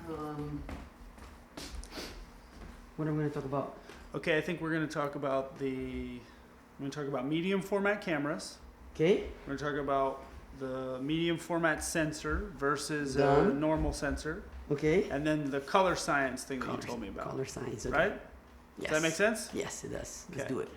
What are we going to talk about? Okay, I think we're going to talk about medium format cameras. Okay. We're going to talk about the medium format sensor versus a Done. normal sensor. Okay. And then the color science thing that you told me about. Color science. Okay. Right? Yes. Does that make sense? Yes, it does. Let's Okay. do it.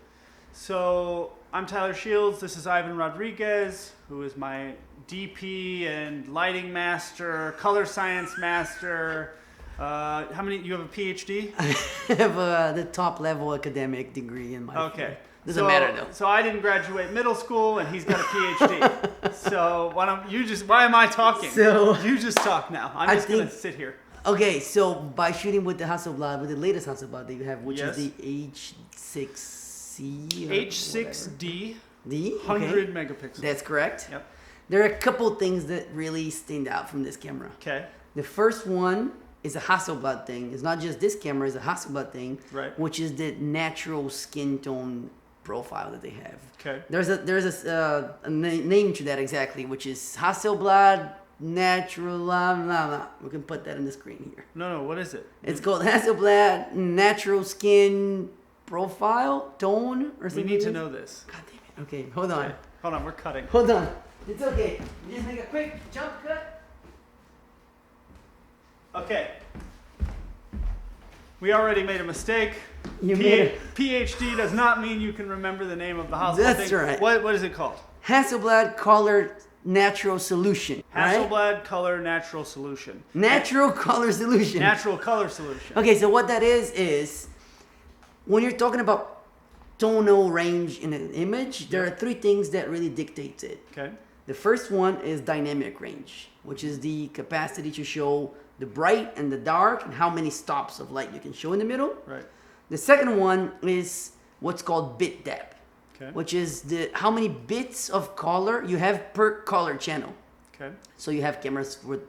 So I'm Tyler Shields. This is Ivan Rodrigues, who is my DP and lighting master, color science master. How many? You have a PhD? I have the top level academic degree in my Okay. field. Doesn't matter though. So I didn't graduate middle school, and he's got a PhD. So why am I talking? So you just talk now. I'm just gonna sit here. Okay, so by shooting with the Hasselblad, with the latest Hasselblad that you have, which Yes. is the H6C. H6D. D. 100 megapixels. That's correct. Yep. There are a couple things that really stand out from this camera. Okay. The first one is a Hasselblad thing. It's not just this camera; it's a Hasselblad thing, Right. which is the natural skin tone profile that they have. Okay. There's a name to that exactly, which is Hasselblad natural. Blah, blah, blah. We can put that on the screen here. No. What is it? It's called Hasselblad natural skin profile tone or We something. need to know this. God damn it. Okay, hold on. Okay. Hold on. We're cutting. Hold on. It's okay. Just make a quick jump cut. Okay. We already made a mistake. You made it. PhD does not mean you can remember the name of the Hasselblad That's thing. right. What is it called? Hasselblad color natural solution. Right? Hasselblad Color Natural Solution. Natural color solution. Natural color solution. Okay, so what that is when you're talking about tonal range in an image, there are three things that really dictate it. Okay. The first one is dynamic range, which is the capacity to show the bright and the dark and how many stops of light you can show in the middle. Right. The second one is what's called bit depth, Okay. which is how many bits of color you have per color channel. Okay. So you have cameras with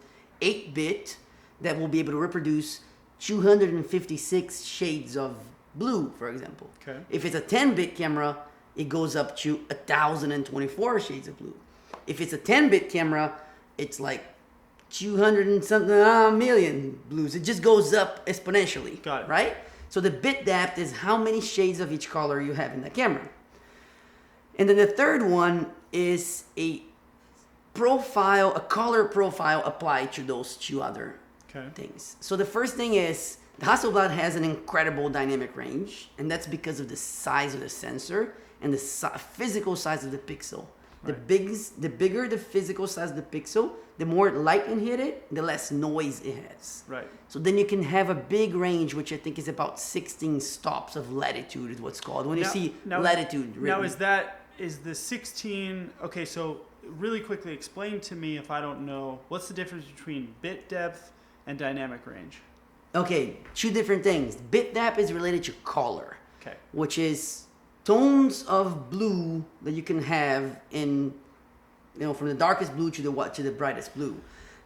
8-bit that will be able to reproduce 256 shades of blue, for example. Okay. If it's a 10-bit camera, it goes up to 1,024 shades of blue. If it's a 10-bit camera, it's like 200 and something million blues. It just goes up exponentially. Got it. Right? So the bit depth is how many shades of each color you have in the camera. And then the third one is a color profile applied to those two other things. So the first thing is the Hasselblad has an incredible dynamic range, and that's because of the size of the sensor and the physical size of the pixel. Right. The bigger the physical size of the pixel, the more light can hit it, the less noise it has. Right. So then you can have a big range, which I think is about 16 stops of latitude is what's called. When you see latitude written. Now is the 16, okay, so really quickly explain to me, if I don't know, what's the difference between bit depth and dynamic range? Okay, two different things. Bit depth is related to color, Okay. which is tones of blue that you can have in, from the darkest blue to the brightest blue.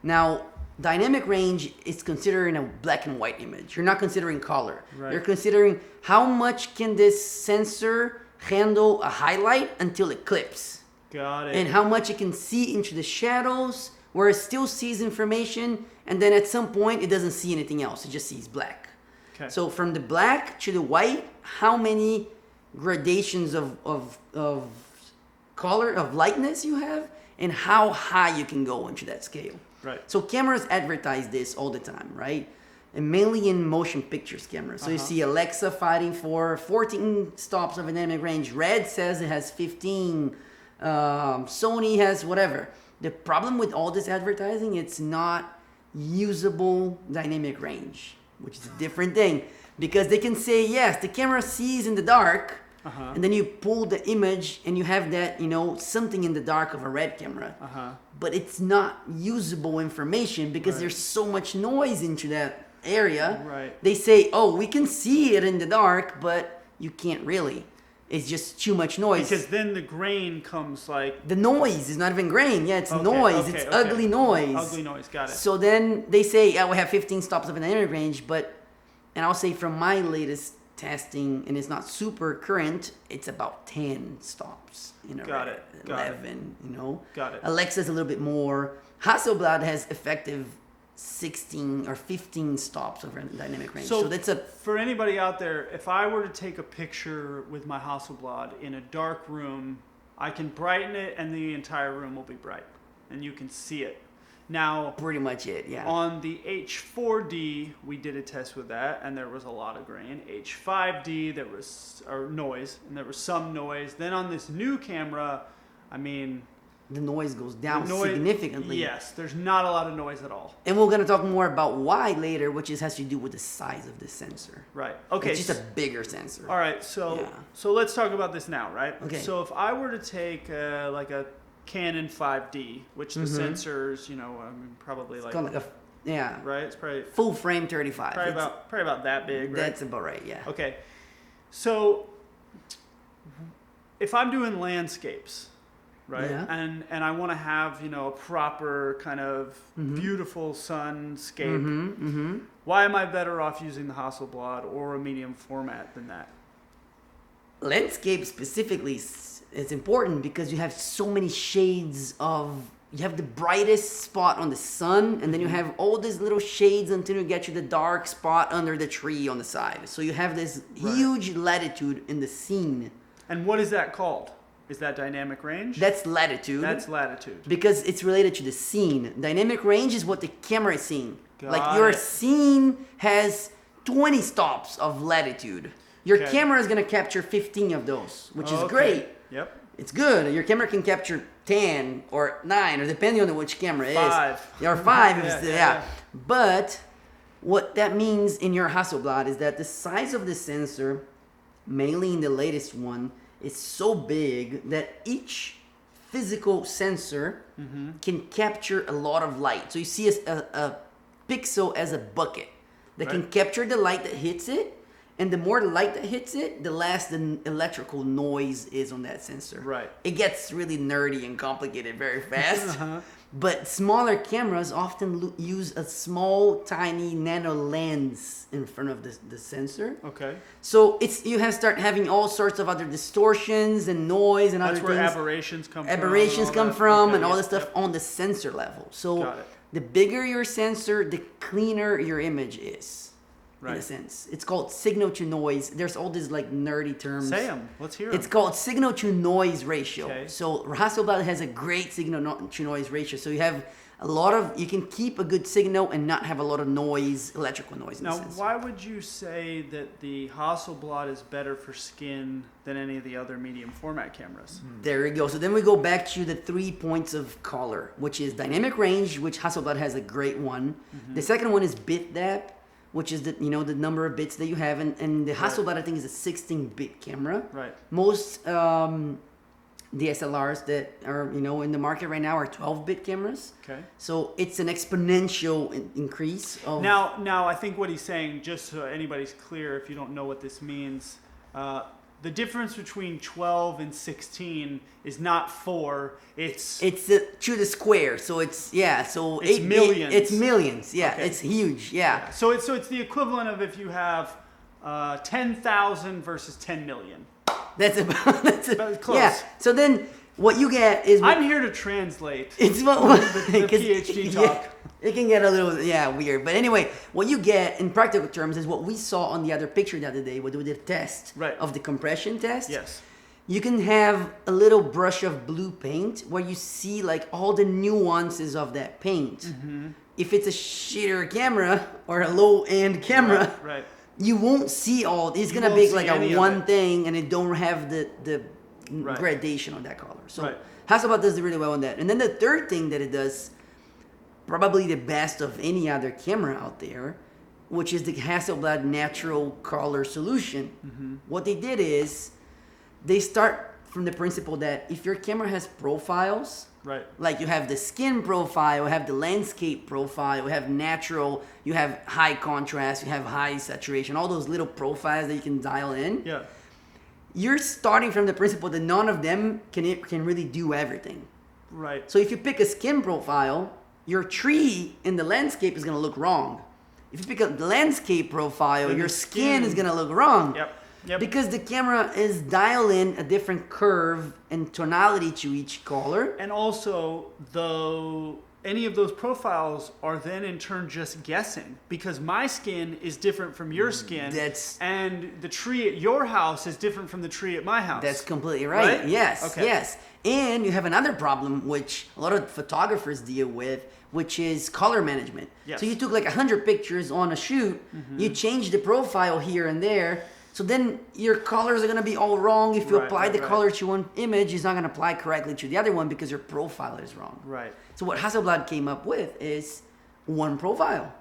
Now, dynamic range is considering a black and white image. You're not considering color. Right. You're considering how much can this sensor handle a highlight until it clips. Got it. And how much it can see into the shadows where it still sees information, and then at some point it doesn't see anything else. It just sees black. Okay. So from the black to the white, how many gradations of color, of lightness you have, and how high you can go into that scale. Right. So cameras advertise this all the time, right? And mainly in motion pictures cameras. So you see Alexa fighting for 14 stops of dynamic range. Red says it has 15. Sony has whatever. The problem with all this advertising, it's not usable dynamic range, which is a different thing. Because they can say, yes, the camera sees in the dark, and then you pull the image and you have that, something in the dark of a red camera. But it's not usable information because there's so much noise into that area. Right. They say, oh, we can see it in the dark, but you can't really. It's just too much noise. Because then the grain comes like... The noise is not even grain. Yeah, it's noise. It's ugly noise. Ugly noise, got it. So then they say, we have 15 stops of dynamic range, and I'll say from my latest testing, and it's not super current, it's about 10 stops. Got it. 11, Got it. Alexa's a little bit more. Hasselblad has effective 16 or 15 stops of dynamic range. So So that's a for anybody out there, if I were to take a picture with my Hasselblad in a dark room, I can brighten it and the entire room will be bright and you can see it. Now, pretty much it. Yeah. on the H4D, we did a test with that, and there was a lot of grain. H5D, there was noise, and there was some noise. Then on this new camera, I mean, the noise goes down the noise, significantly. Yes, there's not a lot of noise at all. And we're going to talk more about why later, which has to do with the size of the sensor. Right. Okay. It's just a bigger sensor. All right. So Yeah. so let's talk about this now, right? Okay. So if I were to take like a Canon 5D, which the sensors, I mean, probably It's like, called like a, yeah, right? It's probably full frame 35. probably about that big, right? That's about right, yeah. Okay. So if I'm doing landscapes, right? Yeah. And I want to have, a proper kind of beautiful sunscape. Why am I better off using the Hasselblad or a medium format than that? Landscape specifically is important because you have so many shades of, you have the brightest spot on the sun, and then you have all these little shades until you get to the dark spot under the tree on the side. So you have this huge latitude in the scene. And what is that called? Is that dynamic range? That's latitude. That's latitude. Because it's related to the scene. Dynamic range is what the camera is seeing. Got like your it. scene has 20 stops of latitude. Your Okay. camera is going to capture 15 of those, which is Okay. great. Yep. It's good. Your camera can capture 10 or 9, or depending on which camera it is. 5. Or 5. if Yeah, it's- yeah, yeah. yeah. But what that means in your Hasselblad is that the size of the sensor, mainly in the latest one, is so big that each physical sensor can capture a lot of light. So you see a pixel as a bucket that can Right. capture the light that hits it. And the more the light that hits it, the less the electrical noise is on that sensor. Right. It gets really nerdy and complicated very fast. But smaller cameras often use a small, tiny nano lens in front of the sensor. Okay. So you have start having all sorts of other distortions and noise and That's other where things. aberrations come from. Aberrations and all come that. from Okay, and all yeah, this stuff yep. on the sensor level. So Got it. the bigger your sensor, the cleaner your image is. In a Right. sense, it's called signal to noise. There's all these like nerdy terms. Say them. Let's hear 'em. It's called signal to noise ratio. Okay. So Hasselblad has a great signal to noise ratio. So you have you can keep a good signal and not have a lot of noise, electrical noise in Now, the sensor. why would you say that the Hasselblad is better for skin than any of the other medium format cameras? There you go. So then we go back to the 3 points of color, which is dynamic range, which Hasselblad has a great one. The second one is bit depth, which is the number of bits that you have, and the Hasselblad I think is a 16-bit camera. Right. Most DSLRs that are in the market right now are 12-bit cameras. Okay. So it's an exponential increase of Now, I think what he's saying, just so anybody's clear, if you don't know what this means, the difference between 12 and 16 is not 4. It's to the square. So it's so It's 8 millions. It's millions. Yeah, Okay. it's huge. Yeah. so it's the equivalent of if you have 10,000 versus 10 million. That's about close. Yeah. So then what you get is I'm here to translate. it's what the 'cause- PhD talk. It can get a little weird, but anyway, what you get in practical terms is what we saw on the other picture the other day when we did a test Right. of the compression test. Yes. You can have a little brush of blue paint where you see like all the nuances of that paint. Mm-hmm. If it's a shitter camera or a low-end camera, Right. you won't see all. It's gonna won't be see like any a of one it. thing, and it don't have the Right. gradation of that color. So Right. Hasselblad does it really well on that. And then the third thing that it does, probably the best of any other camera out there, which is the Hasselblad Natural Color Solution. Mm-hmm. What they did is they start from the principle that if your camera has profiles, Right. like you have the skin profile, you have the landscape profile, you have natural, you have high contrast, you have high saturation, all those little profiles that you can dial in. Yeah. You're starting from the principle that none of them can really do everything. Right. So if you pick a skin profile, your tree in the landscape is going to look wrong. If you pick up the landscape profile, Then your the skin skin- is going to look wrong. Yep. Yep. Because the camera is dialing a different curve and tonality to each color. And also, any of those profiles are then in turn just guessing, because my skin is different from your skin, and the tree at your house is different from the tree at my house. That's completely right. Yes, okay. Yes. And you have another problem, which a lot of photographers deal with, which is color management. Yes. So you took like 100 pictures on a shoot, you change the profile here and there, so then your colors are going to be all wrong. If you apply the color to one image, it's not going to apply correctly to the other one because your profile is wrong. Right. So what Hasselblad came up with is one profile.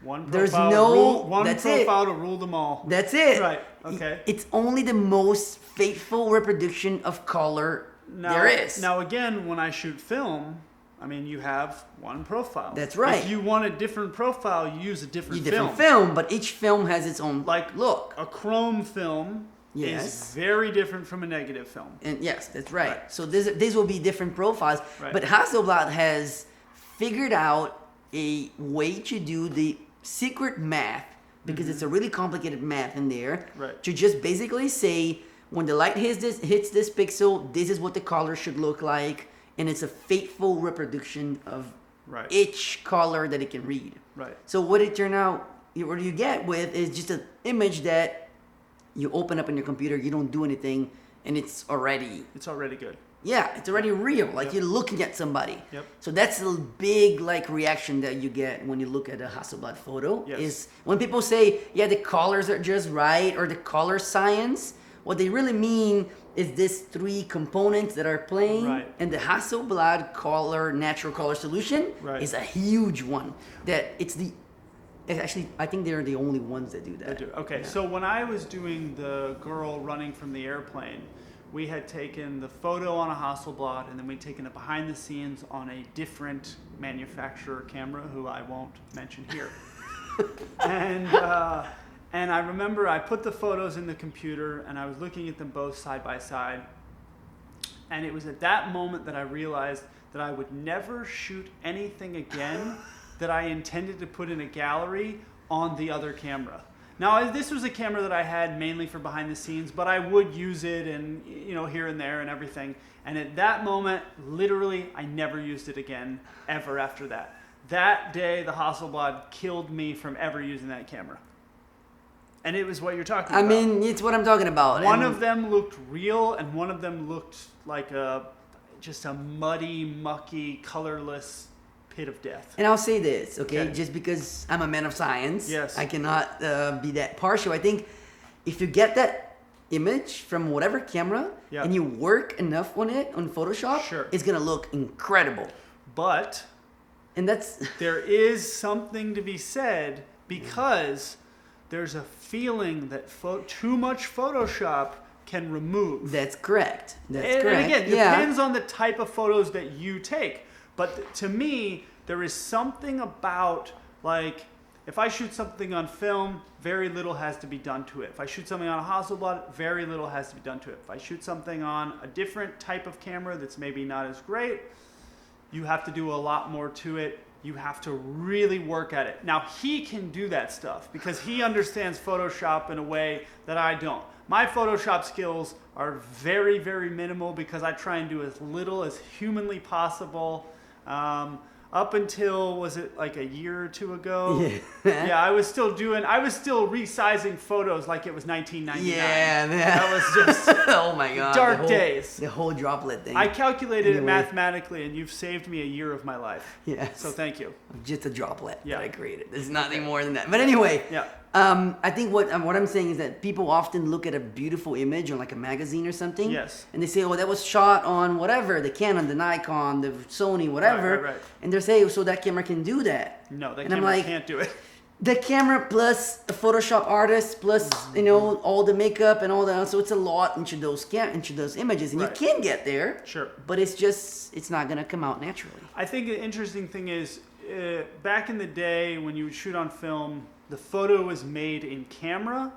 One profile, There's no one that's profile it. to rule them all. That's it. Right. Okay. It's only the most faithful reproduction of color there is. Now again, when I shoot film, I mean, you have one profile. That's right. If you want a different profile, you use a different film. But each film has its own look. A chrome film is very different from a negative film. And yes, that's right. So these will be different profiles. Right. But Hasselblad has figured out a way to do the secret math, because it's a really complicated math in there, to just basically say, when the light hits this pixel, this is what the color should look like. And it's a faithful reproduction of each color that it can read. Right. So what it turned out, what you get with is just an image that you open up in your computer, you don't do anything, and it's already good. Yeah, it's already real. Like you're looking at somebody. Yep. So that's a big reaction that you get when you look at a Hasselblad photo. Yes. Is when people say, yeah, the colors are just right, or the color science. What they really mean is these three components that are playing, and the Hasselblad natural color solution is a huge one. Actually, I think they're the only ones that do that. Okay, so when I was doing the girl running from the airplane, we had taken the photo on a Hasselblad, and then we'd taken it behind the scenes on a different manufacturer camera, who I won't mention here. And I remember I put the photos in the computer, and I was looking at them both side by side. And it was at that moment that I realized that I would never shoot anything again that I intended to put in a gallery on the other camera. Now, this was a camera that I had mainly for behind the scenes, but I would use it and, here and there and everything. And at that moment, literally, I never used it again, ever after that. That day, the Hasselblad killed me from ever using that camera. And it was what you're talking about. I mean, it's what I'm talking about. One of them looked real, and one of them looked like just a muddy, mucky, colorless pit of death. And I'll say this, okay? Just because I'm a man of science, I cannot be that partial. I think if you get that image from whatever camera and you work enough on it on Photoshop, it's gonna look incredible. But there is something to be said, because there's a feeling that too much Photoshop can remove. That's correct. And again, it depends on the type of photos that you take. But to me, there is something about, if I shoot something on film, very little has to be done to it. If I shoot something on a Hasselblad, very little has to be done to it. If I shoot something on a different type of camera that's maybe not as great, you have to do a lot more to it. You have to really work at it. Now, he can do that stuff because he understands Photoshop in a way that I don't. My Photoshop skills are very, very minimal because I try and do as little as humanly possible. Up until, was it like a year or two ago? Yeah, I was still resizing photos like it was 1999. Yeah, man. That was just oh my God, dark days. The whole droplet thing. I calculated it mathematically, and you've saved me a year of my life. Yes. So thank you. Just a droplet that I created. There's nothing more than that. But anyway, I think what I'm saying is that people often look at a beautiful image on like a magazine or something. Yes. And they say, oh, that was shot on whatever, the Canon, the Nikon, the Sony, whatever. Right. And they say, so that camera can do that. No, that camera can't do it. The camera plus a Photoshop artist plus all the makeup and all that, so it's a lot into those images, and you can get there. Sure. But it's not gonna come out naturally. I think the interesting thing is, back in the day when you would shoot on film, the photo was made in camera,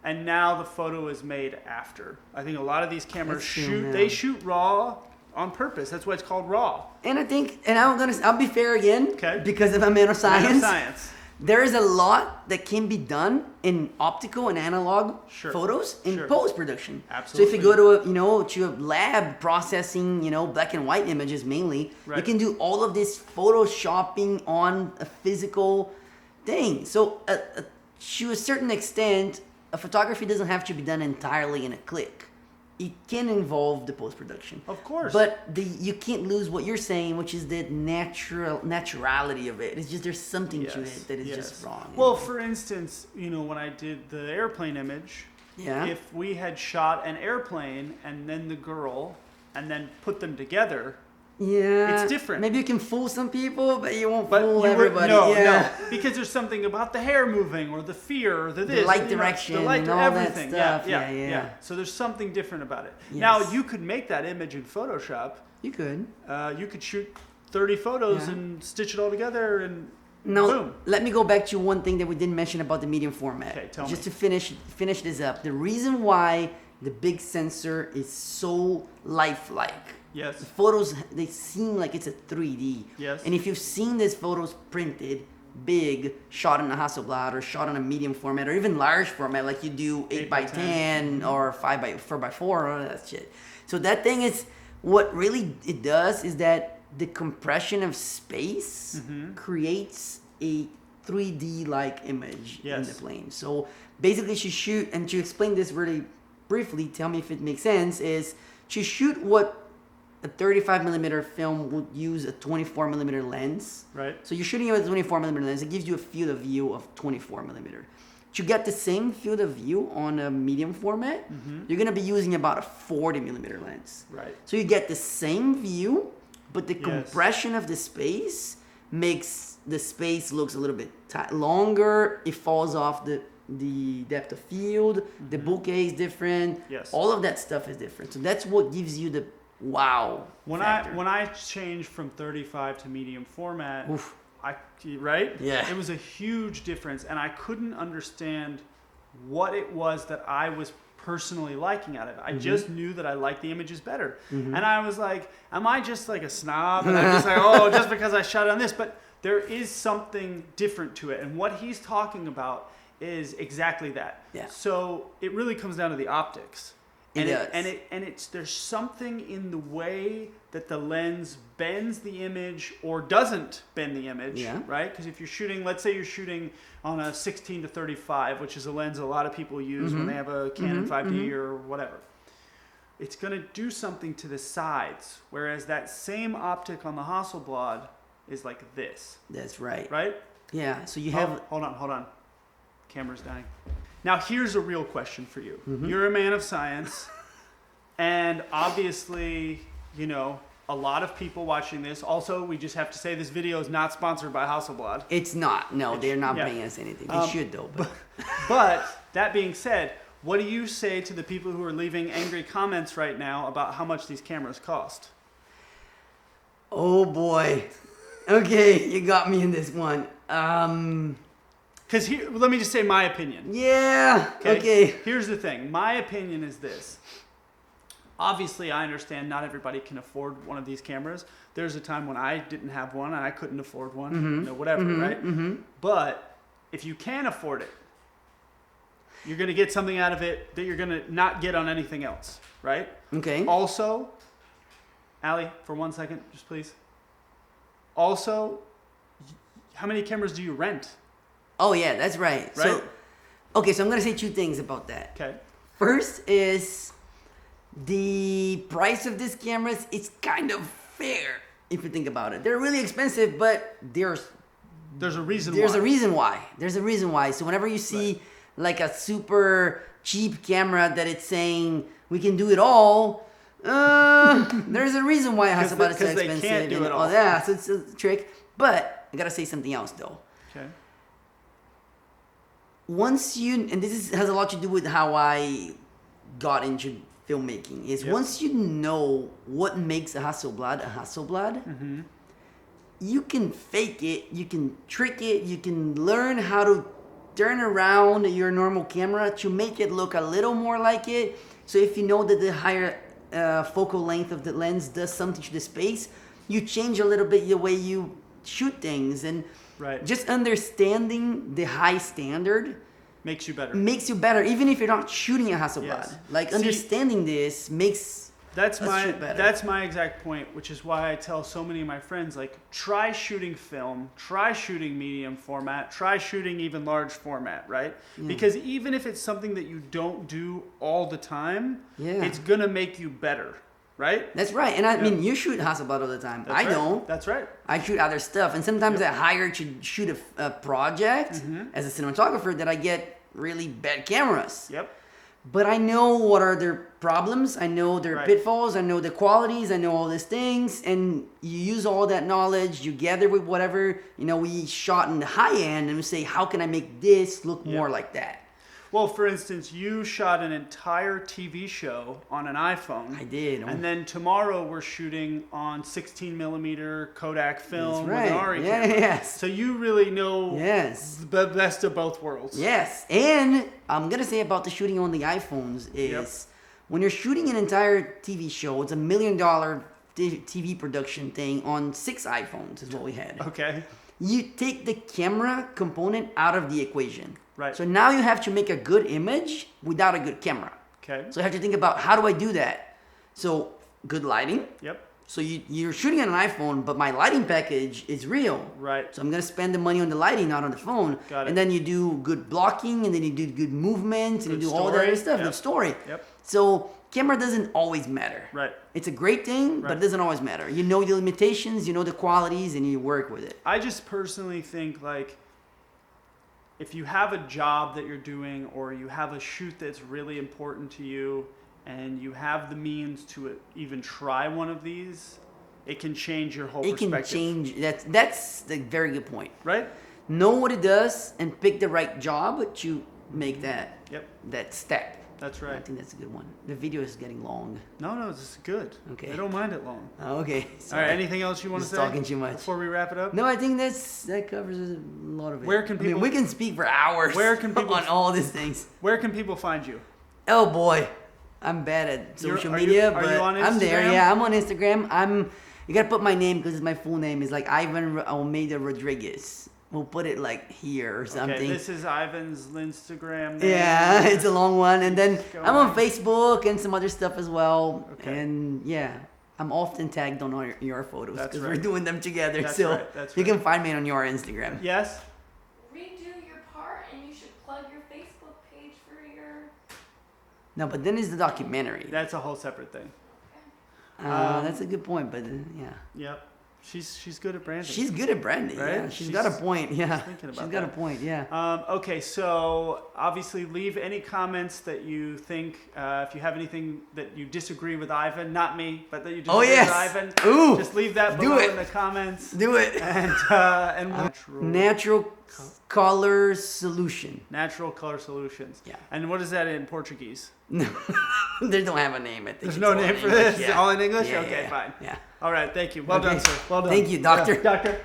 and now the photo is made after. I think a lot of these cameras shoot raw on purpose. That's why it's called raw. And I think, I'll be fair again, because I'm a man of science. there is a lot that can be done in optical and analog photos in post-production. Absolutely. So if you go to a lab processing, black and white images mainly, you can do all of this photoshopping on a physical thing. So to a certain extent, a photography doesn't have to be done entirely in a click. It can involve the post-production. Of course. But you can't lose what you're saying, which is the naturality of it. It's just there's something to it that is just wrong. Well, for instance, when I did the airplane image, if we had shot an airplane and then the girl and then put them together, it's different. Maybe you can fool some people, but you won't fool everybody. No, because there's something about the hair moving or the fear or the light direction, and all everything. that stuff. Yeah. So there's something different about it. Yes. Now you could make that image in Photoshop. You could. You could shoot 30 photos and stitch it all together and boom. Let me go back to one thing that we didn't mention about the medium format. Okay, tell Just me. to finish this up. The reason why the big sensor is so lifelike. Yes. The photos, they seem like it's a 3D. Yes. And if you've seen these photos printed, big, shot in a Hasselblad or shot in a medium format or even large format like you do 8x10 or 4x4 or all that shit. So that thing is, what really it does is that the compression of space creates a 3D-like image in the plane. So basically to shoot, and to explain this really briefly, tell me if it makes sense, is to shoot what a 35 millimeter film would use a 24 millimeter lens. Right. So you're shooting with a 24 millimeter lens. It gives you a field of view of 24 millimeter. To get the same field of view on a medium format, you're going to be using about a 40 millimeter lens. Right. So you get the same view, but the compression of the space makes the space looks a little bit longer. It falls off the depth of field. The bokeh is different. Yes. All of that stuff is different. So that's what gives you the wow factor. When I changed from 35 to medium format, Oof. Yeah. It was a huge difference, and I couldn't understand what it was that I was personally liking out of it. I just knew that I liked the images better. And I was like, am I just like a snob? And I'm just like, just because I shot it on this. But there is something different to it. And what he's talking about is exactly that. Yeah. So it really comes down to the optics. It does. It's there's something in the way that the lens bends the image or doesn't bend the image, right? Because if you're shooting, let's say you're shooting on a 16 to 35, which is a lens a lot of people use when they have a Canon 5D or whatever, it's going to do something to the sides, whereas that same optic on the Hasselblad is like this. That's right. Right? Yeah. So you have. Hold on. Camera's dying. Now, here's a real question for you. You're a man of science, and obviously, a lot of people watching this. Also, we just have to say this video is not sponsored by Hasselblad. It's not. No, they're not paying us anything. They should, though. But that being said, what do you say to the people who are leaving angry comments right now about how much these cameras cost? Oh, boy. Okay, you got me in this one. Because let me just say my opinion. Yeah. Okay. Here's the thing. My opinion is this. Obviously, I understand not everybody can afford one of these cameras. There's a time when I didn't have one and I couldn't afford one. Whatever, right? But if you can afford it, you're going to get something out of it that you're going to not get on anything else, right? Okay. Also, Allie, for 1 second, just please. Also, how many cameras do you rent? Oh, yeah, that's right. So I'm going to say two things about that. Okay. First is the price of these cameras is kind of fair if you think about it. They're really expensive, but there's a reason why. There's a reason why. So whenever you see like a super cheap camera that it's saying we can do it all, there's a reason why Hasselblad is so expensive. They can't do it all. So it's a trick. But I got to say something else though. Okay. And has a lot to do with how I got into filmmaking, is once you know what makes a Hasselblad, you can fake it, you can trick it, you can learn how to turn around your normal camera to make it look a little more like it. So if you know that the higher focal length of the lens does something to the space, you change a little bit the way you shoot things. And Right. Just understanding the high standard Makes you better. makes you better, even if you're not shooting a Hasselblad. Yes. Like See, understanding this makes That's us shoot better. that's my exact point, which is why I tell so many of my friends, like, try shooting film, try shooting medium format, try shooting even large format, right? Because even if it's something that you don't do all the time, it's gonna make you better, right? That's right. And I mean, you shoot Hasselblad all the time. That's I right. don't. That's right. I shoot other stuff, and sometimes I hire to shoot a project as a cinematographer that I get really bad cameras. Yep. But I know what are their problems. I know their pitfalls. I know the qualities. I know all these things. And you use all that knowledge. You gather with whatever, we shot in the high end, and we say, how can I make this look more like that? Well, for instance, you shot an entire TV show on an iPhone. I did. And then tomorrow we're shooting on 16 millimeter Kodak film That's right. with an ARRI camera. Yes. So you really know the best of both worlds. Yes. And I'm going to say about the shooting on the iPhones is when you're shooting an entire TV show, it's $1 million TV production thing on 6 iPhones is what we had. Okay. You take the camera component out of the equation. Right. So now you have to make a good image without a good camera. Okay. So you have to think about, how do I do that? So good lighting. Yep. So you're shooting on an iPhone, but my lighting package is real. Right. So I'm going to spend the money on the lighting, not on the phone. Got it. And then you do good blocking, and then you do good movement, and you do all that story. other stuff. Yep. Good story. Yep. So camera doesn't always matter. Right. It's a great thing, but it doesn't always matter. You know the limitations, you know the qualities, and you work with it. I just personally think, like, if you have a job that you're doing, or you have a shoot that's really important to you, and you have the means to even try one of these, it can change your whole perspective. It can change. That's a very good point. Right? Know what it does and pick the right job to make that step. That's right. I think that's a good one. The video is getting long. No, this is good. Okay. I don't mind it long. Okay. All Sorry. right. Anything else you want to Just say? talking too much. Before we wrap it up? No, I think that covers a lot of it. Where can people? I mean, we can speak for hours. Where can people on all these things? Where can people find you? Oh boy, I'm bad at social Are media, you but on I'm there. Instagram? Yeah, I'm on Instagram. You gotta put my name because my full name is like Ivan Almeida Rodrigues. We'll put it like here or something. Okay, this is Ivan's Instagram name. Yeah, it's a long one. And then Go I'm on on. Facebook and some other stuff as well. Okay. And yeah, I'm often tagged on all your photos That's because right. we're doing them together. That's so right, that's you right. can find me on your Instagram. Yes? Redo your part, and you should plug your Facebook page for your. No, but then it's the documentary. That's a whole separate thing. That's a good point, but yeah. Yep. She's good at branding. She's good at branding. Right? Yeah, she's got a point. Yeah, thinking about she's got a that. point. Yeah. Okay, so obviously leave any comments that you think, if you have anything that you disagree with Ivan, not me, but that you disagree yes. with Ivan, Ooh, just leave that do below it. in the comments. Do it. And Natural color solution. natural color solutions. Yeah. And what is that in Portuguese? No, they don't have a name. I think There's it's no all in name for English. this? Yeah. All in English? Yeah, okay, yeah, fine. Yeah. All right, thank you. Well Okay. done, sir. Well done. Thank you, doctor. Yeah, doctor.